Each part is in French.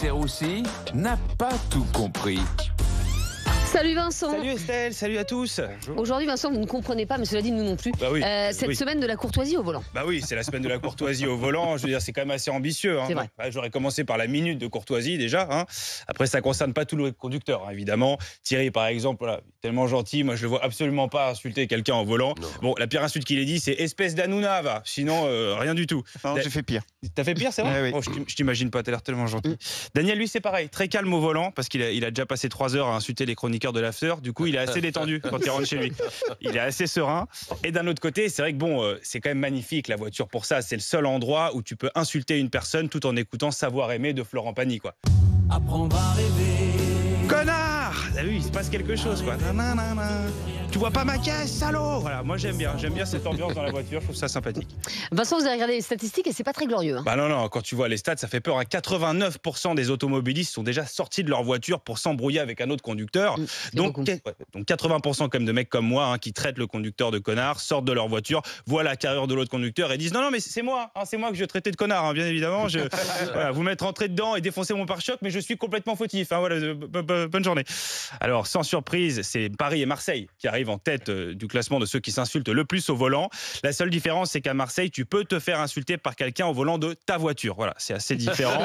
Serroussi n'a pas tout compris. Salut Vincent. Salut Estelle, salut à tous. Aujourd'hui Vincent, vous ne comprenez pas, mais cela dit nous non plus, Bah oui, cette semaine de la courtoisie au volant. Bah oui, c'est la semaine de la courtoisie au volant. Je veux dire, c'est quand même assez ambitieux. C'est vrai. Bah, j'aurais commencé par la minute de courtoisie déjà. Après, ça concerne pas tous les conducteurs, évidemment. Thierry, par exemple, voilà, tellement gentil. Moi, je le vois absolument pas insulter quelqu'un au volant. Non. Bon, la pire insulte qu'il ait dit, c'est espèce d'Hanouna, va. Sinon, rien du tout. Non, j'ai fait pire. T'as fait pire, c'est vrai? Oui. Oh, je t'imagine pas, t'as l'air tellement gentil. Daniel, lui, c'est pareil, très calme au volant, parce qu'il a déjà passé 3 heures à insulter les chroniqueurs de l'after. Du coup, il est assez détendu quand il rentre chez lui. Il est assez serein. Et d'un autre côté, c'est vrai que bon, c'est quand même magnifique la voiture pour ça. C'est le seul endroit où tu peux insulter une personne tout en écoutant Savoir aimer de Florent Pagny, quoi. Apprendre à rêver. Connard! T'as vu, il se passe quelque chose, quoi. Nanana. Tu vois pas ma caisse, salaud! Voilà, moi j'aime bien cette ambiance dans la voiture, je trouve ça sympathique. Vincent, vous avez regardé les statistiques et c'est pas très glorieux. Bah non, quand tu vois les stats, ça fait peur. 89% des automobilistes sont déjà sortis de leur voiture pour s'embrouiller avec un autre conducteur. Donc 80% quand même de mecs comme moi qui traitent le conducteur de connard, sortent de leur voiture, voient la carrure de l'autre conducteur et disent non mais c'est moi que je traitais de connard, bien évidemment. Voilà, vous m'êtes rentré dedans et défoncé mon pare-choc, mais je suis complètement fautif. Voilà, bonne journée. Alors sans surprise, c'est Paris et Marseille qui arrivent en tête du classement de ceux qui s'insultent le plus au volant. La seule différence, c'est qu'à Marseille, tu peux te faire insulter par quelqu'un au volant de ta voiture. Voilà, c'est assez différent.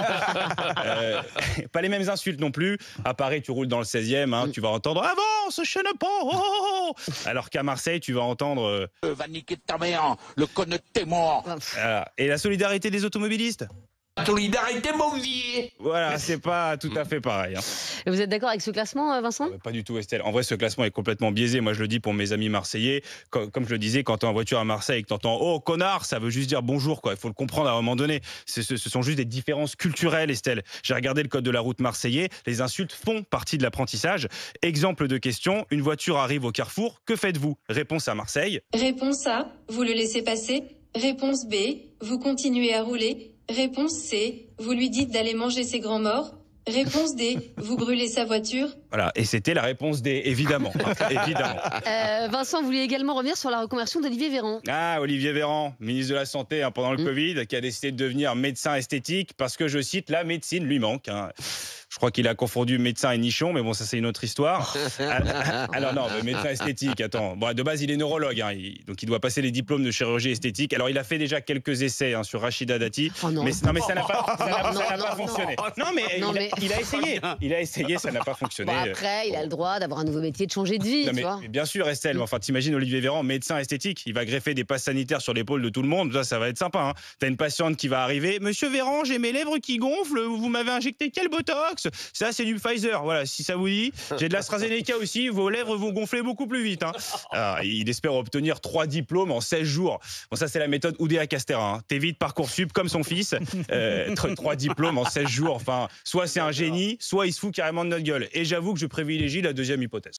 Pas les mêmes insultes non plus. À Paris, tu roules dans le 16e, tu vas entendre « Avance, chenepan !» Alors qu'à Marseille, tu vas entendre Va niquer ta mère, le connecté mort. Et la solidarité des automobilistes ? Solidarité, mon vieux. Voilà, c'est pas tout à fait pareil. Et vous êtes d'accord avec ce classement, Vincent? Pas du tout, Estelle. En vrai, ce classement est complètement biaisé. Moi, je le dis pour mes amis marseillais. Comme je le disais, quand tu es en voiture à Marseille et que tu entends « Oh, connard », ça veut juste dire bonjour, quoi. Il faut le comprendre à un moment donné. Ce sont juste des différences culturelles, Estelle. J'ai regardé le code de la route marseillais. Les insultes font partie de l'apprentissage. Exemple de question, une voiture arrive au carrefour. Que faites-vous? Réponse à Marseille. Réponse A, vous le laissez passer. Réponse B, vous continuez à rouler. Réponse C, vous lui dites d'aller manger ses grands morts. Réponse D, vous brûlez sa voiture. Voilà, et c'était la réponse D, évidemment. Évidemment. Vincent, vous vouliez également revenir sur la reconversion d'Olivier Véran. Ah, Olivier Véran, ministre de la Santé pendant le Covid, qui a décidé de devenir médecin esthétique parce que, je cite, la médecine lui manque. Je crois qu'il a confondu médecin et nichon, mais bon, ça c'est une autre histoire. Alors non, médecin esthétique, attends. Bon, de base, il est neurologue, donc il doit passer les diplômes de chirurgie esthétique. Alors il a fait déjà quelques essais sur Rachida Dati, mais ça n'a pas fonctionné. Non, mais il a essayé. Il a essayé, ça n'a pas fonctionné. Bon, après, il a le droit d'avoir un nouveau métier, de changer de vie, non, tu vois. Mais bien sûr, Estelle. Enfin, t'imagines Olivier Véran, médecin esthétique. Il va greffer des passes sanitaires sur l'épaule de tout le monde. Ça va être sympa. T'as une patiente qui va arriver. Monsieur Véran, j'ai mes lèvres qui gonflent. Vous m'avez injecté quel botox? Ça, c'est du Pfizer. Voilà, si ça vous dit. J'ai de l'AstraZeneca aussi. Vos lèvres vont gonfler beaucoup plus vite. Alors, il espère obtenir 3 diplômes en 16 jours. Bon, ça, c'est la méthode Oudéa Castéra. T'évites Parcoursup comme son fils. 3 diplômes en 16 jours. Enfin, soit c'est un génie, soit il se fout carrément de notre gueule. Et j'avoue que je privilégie la deuxième hypothèse.